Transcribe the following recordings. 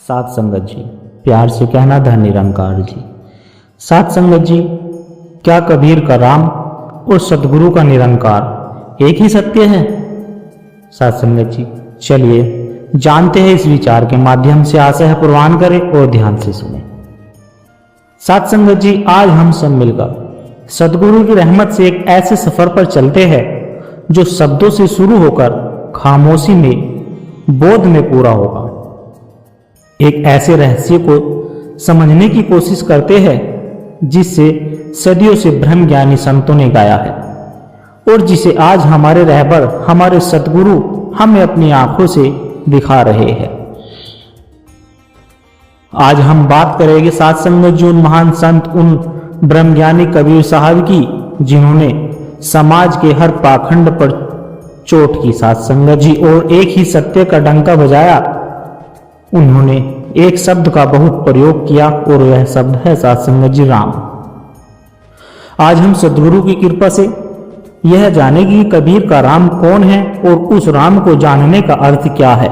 साध संगत जी, प्यार से कहना धन निरंकार जी। साध संगत जी, क्या कबीर का राम और सतगुरु का निरंकार एक ही सत्य है? साध संगत जी, चलिए जानते हैं इस विचार के माध्यम से। आशा है प्रवान करें और ध्यान से सुने। साध संगत जी, आज हम सब मिलकर सतगुरु की रहमत से एक ऐसे सफर पर चलते हैं जो शब्दों से शुरू होकर खामोशी में बोध में पूरा होगा। एक ऐसे रहस्य को समझने की कोशिश करते हैं जिससे सदियों से ब्रह्म ज्ञानी संतों ने गाया है और जिसे आज हमारे रहबर, हमारे सतगुरु हमें अपनी आंखों से दिखा रहे हैं। आज हम बात करेंगे साध संगत जी उन महान संत, उन ब्रह्मज्ञानी कबीर साहब की, जिन्होंने समाज के हर पाखंड पर चोट की साध संगत जी और एक ही सत्य का डंका बजाया। उन्होंने एक शब्द का बहुत प्रयोग किया और वह शब्द है साध संगत जी राम। आज हम सदगुरु की कृपा से यह जानेंगे कि कबीर का राम कौन है और उस राम को जानने का अर्थ क्या है।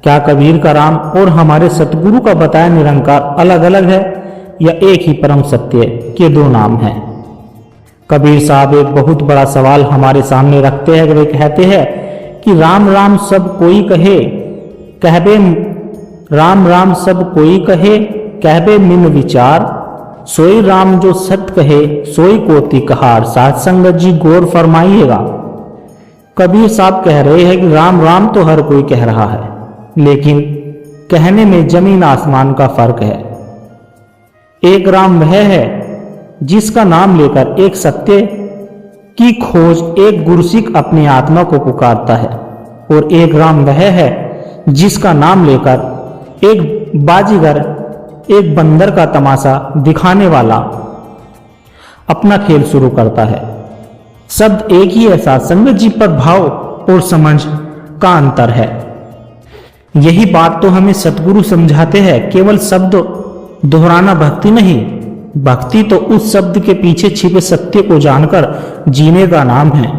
क्या कबीर का राम और हमारे सतगुरु का बताया निरंकार अलग अलग है या एक ही परम सत्य के दो नाम हैं? कबीर साहब एक बहुत बड़ा सवाल हमारे सामने रखते हैं। वे कहते हैं कि राम राम सब कोई कहे, कहबे राम राम सब कोई कहे, कहबे मिन विचार, सोई राम जो सत कहे सोई कोटि कहार। साध संगत जी गौर फरमाइएगा। कबीर साहब कह रहे हैं कि राम राम तो हर कोई कह रहा है, लेकिन कहने में जमीन आसमान का फर्क है। एक राम वह है जिसका नाम लेकर एक सत्य की खोज एक गुरसिक अपनी आत्मा को पुकारता है, और एक राम वह है जिसका नाम लेकर एक बाजीगर, एक बंदर का तमाशा दिखाने वाला अपना खेल शुरू करता है। शब्द एक ही है साध संगत जी, पर भाव और समझ का अंतर है। यही बात तो हमें सतगुरु समझाते हैं। केवल शब्द दोहराना भक्ति नहीं, भक्ति तो उस शब्द के पीछे छिपे सत्य को जानकर जीने का नाम है।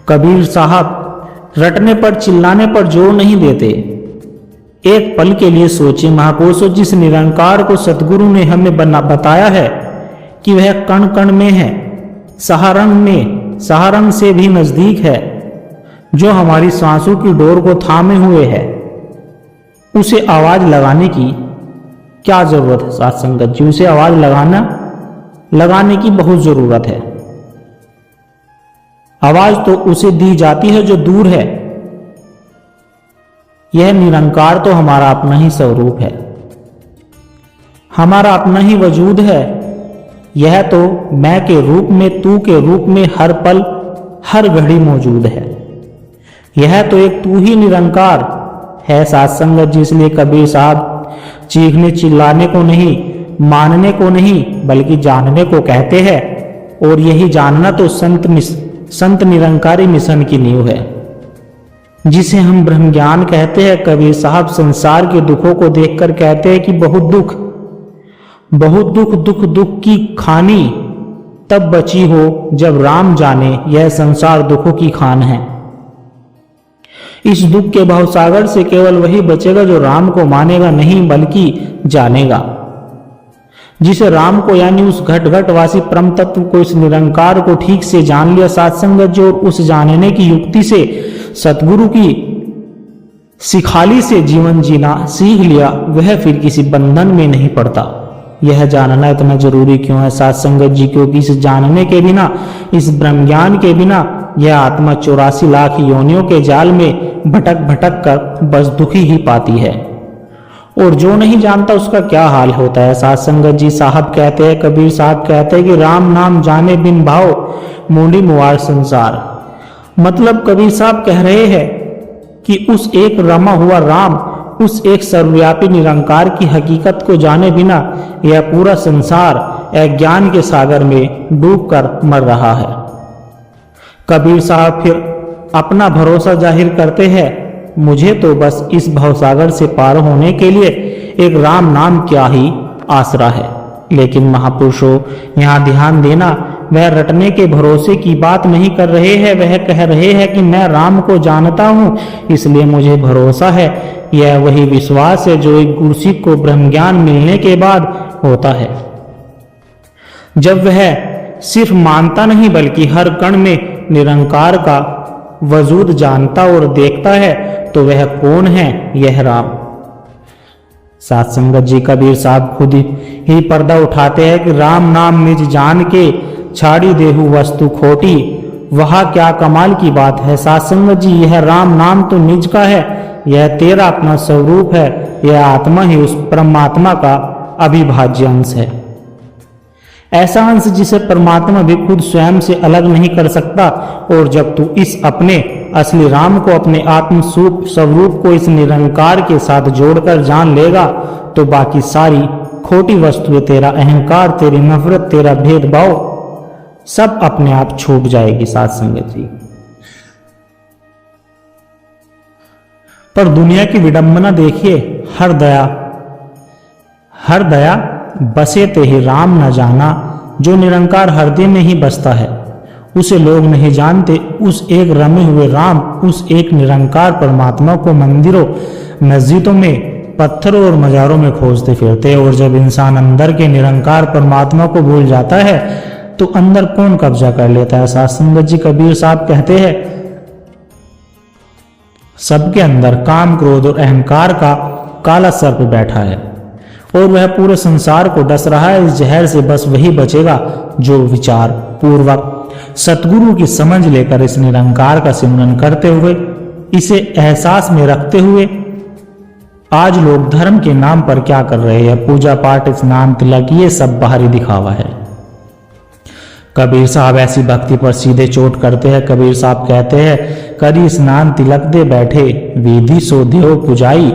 कबीर साहब रटने पर, चिल्लाने पर जोर नहीं देते। एक पल के लिए सोचे महापुरुषों, जिस निरंकार को सतगुरु ने हमें बताया है कि वह कण कण में है, सहारंग में, सहारंग से भी नजदीक है, जो हमारी सांसों की डोर को थामे हुए है, उसे आवाज लगाने की क्या जरूरत है साध संगत जी? उसे आवाज लगाने की बहुत जरूरत है। आवाज तो उसे दी जाती है जो दूर है। यह निरंकार तो हमारा अपना ही स्वरूप है, हमारा अपना ही वजूद है। यह तो मैं के रूप में, तू के रूप में हर पल हर घड़ी मौजूद है। यह तो एक तू ही निरंकार है साध संगत जी। इसलिए कबीर साहब चीखने चिल्लाने को नहीं, मानने को नहीं, बल्कि जानने को कहते हैं। और यही जानना तो संत निरंकारी मिशन की नींव है, जिसे हम ब्रह्म ज्ञान कहते हैं। कबीर साहब संसार के दुखों को देखकर कहते हैं कि बहुत दुख, दुख की खानी तब बची हो जब राम जाने यह संसार दुखों की खान है। इस दुख के भवसागर से केवल वही बचेगा जो राम को मानेगा नहीं बल्कि जानेगा। जिसे राम को यानी उस घट घट वासी परम तत्व को, इस निरंकार को ठीक से जान लिया साध संगत जी, और उस जानने की युक्ति से सतगुरु की सिखाली से जीवन जीना सीख लिया, वह फिर किसी बंधन में नहीं पड़ता। यह जानना इतना जरूरी क्यों है साध संगत जी? क्योंकि इस जानने के बिना, इस ब्रह्म ज्ञान के बिना यह आत्मा 84 लाख योनियों के जाल में भटक भटक कर बस दुखी ही पाती है। और जो नहीं जानता उसका क्या हाल होता है साध संगत जी? साहब कहते हैं, कबीर साहब कहते हैं कि राम नाम जाने बिन भाव, मूंडी मुआर संसार। मतलब कबीर साहब कह रहे हैं कि उस एक रमा हुआ राम, उस एक सर्वव्यापी निरंकार की हकीकत को जाने बिना यह पूरा संसार अज्ञान के सागर में डूबकर मर रहा है। कबीर साहब फिर अपना भरोसा जाहिर करते हैं, मुझे तो बस इस भवसागर से पार होने के लिए एक राम नाम क्या ही आसरा है। लेकिन महापुरुषों, यहाँ ध्यान देना, वह रटने के भरोसे की बात नहीं कर रहे हैं, वह कह रहे हैं कि मैं राम को जानता हूँ, इसलिए मुझे भरोसा है। यह वही विश्वास है जो एक गुरसिक को ब्रह्म ज्ञान मिलने के बाद होता है। जब वह सिर्फ मानता नहीं बल्कि हर कण में निरंकार का वजूद जानता और देखता है, तो वह कौन है? यह राम। साथ संगत जी, कबीर साहब खुद ही पर्दा उठाते हैं कि राम नाम निज जान के छाड़ी देहु वस्तु खोटी, वह क्या कमाल की बात है। साथ संगत जी, यह राम नाम तो निज का है, यह तेरा अपना स्वरूप है, यह आत्मा ही उस परमात्मा का अविभाज्य अंश है। ऐसा अंश जिसे परमात्मा भी खुद स्वयं से अलग नहीं कर सकता। और जब तू इस अपने असली राम को, अपने आत्म स्वरूप को इस निरंकार के साथ जोड़कर जान लेगा, तो बाकी सारी खोटी वस्तुएं, तेरा अहंकार, तेरी नफरत, तेरा भेदभाव सब अपने आप छूट जाएगी। साथ संगत जी, पर दुनिया की विडंबना देखिए, हर दया बसे ते ही राम न जाना। जो निरंकार हृदय में ही बसता है उसे लोग नहीं जानते। उस एक रमे हुए राम, उस एक निरंकार परमात्मा को मंदिरों, मस्जिदों में, पत्थरों और मजारों में खोजते फिरते। और जब इंसान अंदर के निरंकार परमात्मा को भूल जाता है तो अंदर कौन कब्जा कर लेता है। साथ संगत जी, कबीर साहब कहते हैं, सबके अंदर काम, क्रोध और अहंकार का काला सर्प बैठा है और वह पूरे संसार को डस रहा है। इस जहर से बस वही बचेगा जो विचार पूर्वक सतगुरु की समझ लेकर इस निरंकार का सिमरन करते हुए, इसे एहसास में रखते हुए। आज लोग धर्म के नाम पर क्या कर रहे हैं? पूजा पाठ, स्नान, तिलक, ये सब बाहरी दिखावा है। कबीर साहब ऐसी भक्ति पर सीधे चोट करते हैं। कबीर साहब कहते हैं, करी स्नान तिलक दे बैठे, विधि सो देव पुजाई,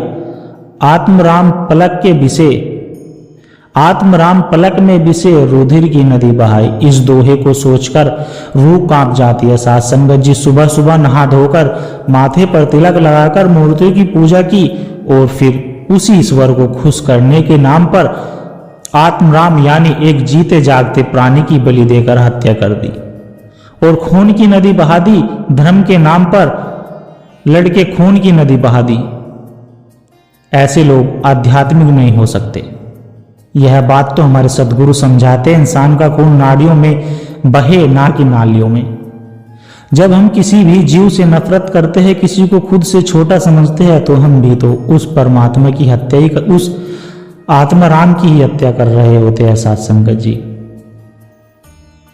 आत्मराम पलक के बिसे, आत्मराम पलक में बिसे, रुधिर की नदी बहाई। इस दोहे को सोचकर रूह कांप जाती है। साथ संगत जी, सुबह सुबह नहा धोकर, माथे पर तिलक लगाकर मूर्तियों की पूजा की और फिर उसी ईश्वर को खुश करने के नाम पर आत्मराम यानी एक जीते जागते प्राणी की बलि देकर हत्या कर दी और खून की नदी बहा दी। धर्म के नाम पर लड़के खून की नदी बहा दी। ऐसे लोग आध्यात्मिक नहीं हो सकते। यह बात तो हमारे सदगुरु समझाते हैं, इंसान का खून नाड़ियों में बहे, ना कि नालियों में। जब हम किसी भी जीव से नफरत करते हैं, किसी को खुद से छोटा समझते हैं, तो हम भी तो उस परमात्मा की हत्या ही, उस आत्माराम की ही हत्या कर रहे होते हैं। साथ संगत जी,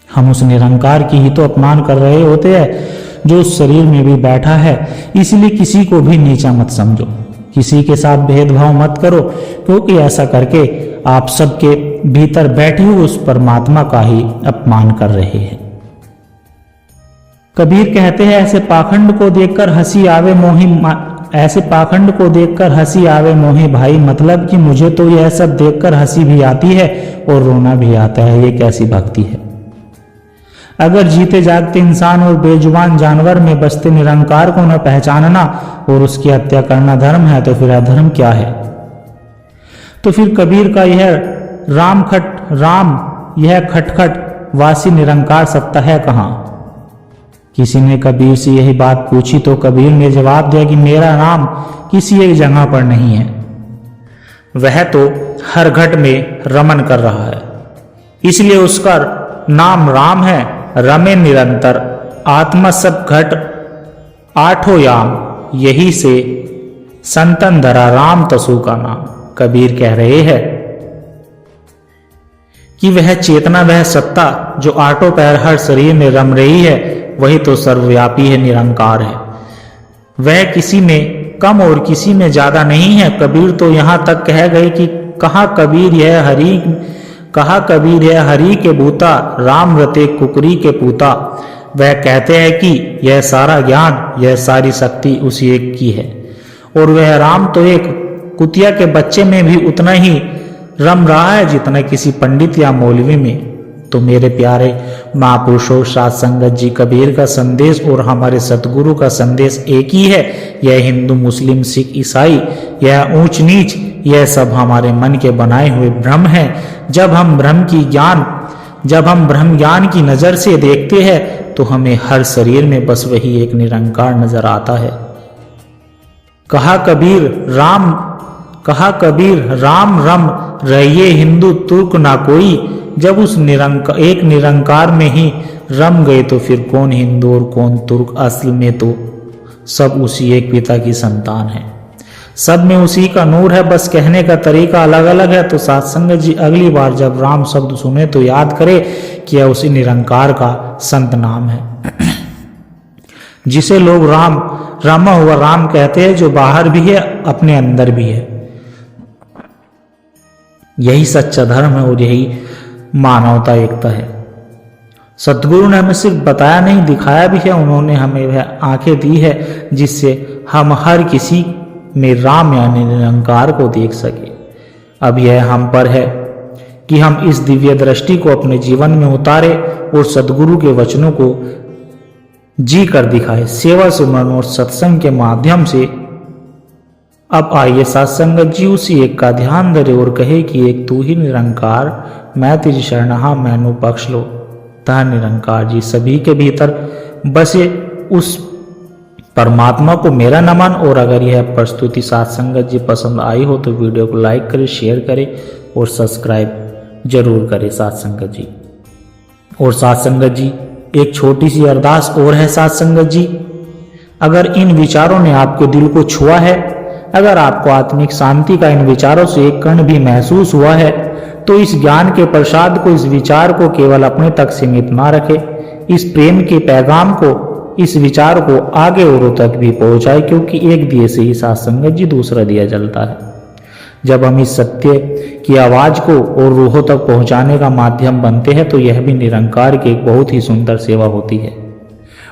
हम उस निरंकार की ही तो अपमान कर रहे होते हैं जो उस शरीर में भी बैठा है। इसलिए किसी को भी नीचा मत समझो, किसी के साथ भेदभाव मत करो, क्योंकि ऐसा करके आप सबके भीतर बैठे हुए उस परमात्मा का ही अपमान कर रहे हैं। कबीर कहते हैं, ऐसे पाखंड को देखकर हंसी आवे मोही, ऐसे पाखंड को देखकर हंसी आवे मोहे भाई। मतलब कि मुझे तो यह सब देखकर हंसी भी आती है और रोना भी आता है। ये कैसी भक्ति है? अगर जीते जागते इंसान और बेजुबान जानवर में बसते निरंकार को न पहचानना और उसकी हत्या करना धर्म है, तो फिर अधर्म क्या है? तो फिर कबीर का यह खटखट वासी निरंकार सत्ता है कहाँ? किसी ने कबीर से यही बात पूछी तो कबीर ने जवाब दिया कि मेरा नाम किसी एक जगह पर नहीं है, वह तो हर घट में रमन कर रहा है, इसलिए उसका नाम राम है। रमे निरंतर आत्मा सब घट आठों याम, यही से संतन धरा राम तसु का नाम। कबीर कह रहे हैं कि वह चेतना, वह सत्ता जो आठों पैर हर शरीर में रम रही है, वही तो सर्वव्यापी है, निरंकार है। वह किसी में कम और किसी में ज्यादा नहीं है। कबीर तो यहां तक कह गए कि कहा कबीर यह हरि के बूता, राम रते कुकरी के पूता। वह कहते हैं कि यह सारा ज्ञान, यह सारी शक्ति उसी एक की है और वह राम तो एक कुतिया के बच्चे में भी उतना ही रम रहा है जितना किसी पंडित या मौलवी में। तो मेरे प्यारे महापुरुषों, साथ संगत जी, कबीर का संदेश और हमारे सतगुरु का संदेश एक ही है। यह हिंदू, मुस्लिम, सिख, ईसाई, यह ऊंच नीच, यह सब हमारे मन के बनाए हुए भ्रम हैं। जब हम भ्रम की ज्ञान जब हम ब्रह्म ज्ञान की नजर से देखते हैं तो हमें हर शरीर में बस वही एक निरंकार नजर आता है। कहा कबीर राम रम रहिए हिंदू तुर्क ना कोई। जब उस एक निरंकार में ही रम गए तो फिर कौन हिंदू और कौन तुर्क, असल में तो सब उसी एक पिता की संतान है, सब में उसी का नूर है, बस कहने का तरीका अलग अलग है। तो साथ संगत जी अगली बार जब राम शब्द सुने तो याद करे कि यह उसी निरंकार का संत नाम है जिसे लोग रामा हुआ राम कहते हैं, जो बाहर भी है अपने अंदर भी है। यही सच्चा धर्म है और यही मानवता एकता है। सतगुरु ने हमें सिर्फ बताया नहीं दिखाया भी है, उन्होंने हमें वह आंखें दी है जिससे हम हर किसी में राम यानी निरंकार को देख सके। अब यह हम पर है कि हम इस दिव्य दृष्टि को अपने जीवन में उतारे और सतगुरु के वचनों को जी कर दिखाए, सेवा सुमरन और सत्संग के माध्यम से। अब आइए सत्संगत जी उसी एक का ध्यान धरे और कहे कि एक तू ही निरंकार, मैं तेरी शरणहा मैनू बख्श लो। ता निरंकार जी सभी के भीतर बसे उस परमात्मा को मेरा नमन। और अगर यह प्रस्तुति सत्संगत जी पसंद आई हो तो वीडियो को लाइक करें, शेयर करें और सब्सक्राइब जरूर करें सत्संगत जी। और सत्संगत जी एक छोटी सी अरदास और है सत्संगत जी, अगर इन विचारों ने आपके दिल को छुआ है, अगर आपको आत्मिक शांति का इन विचारों से एक कण भी महसूस हुआ है तो इस ज्ञान के प्रसाद को, इस विचार को केवल अपने तक सीमित ना रखे, इस प्रेम के पैगाम को, इस विचार को आगे औरों तक भी पहुंचाए, क्योंकि एक दिए से ही सत्संगत जी दूसरा दिया जलता है। जब हम इस सत्य की आवाज को और रूहों तक पहुंचाने का माध्यम बनते हैं तो यह भी निरंकार की एक बहुत ही सुंदर सेवा होती है।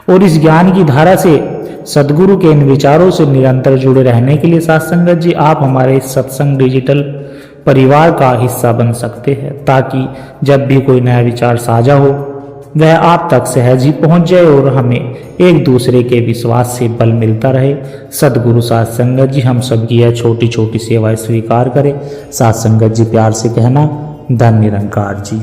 और इस ज्ञान की धारा से सदगुरु के इन विचारों से निरंतर जुड़े रहने के लिए सत्संगत जी आप हमारे इस सत्संग डिजिटल परिवार का हिस्सा बन सकते हैं, ताकि जब भी कोई नया विचार साझा हो वह आप तक सहज ही पहुंच जाए और हमें एक दूसरे के विश्वास से बल मिलता रहे। सदगुरु सत्संगत जी हम सब की यह छोटी छोटी सेवाएं स्वीकार करें। सत्संगत जी प्यार से कहना, धन निरंकार जी।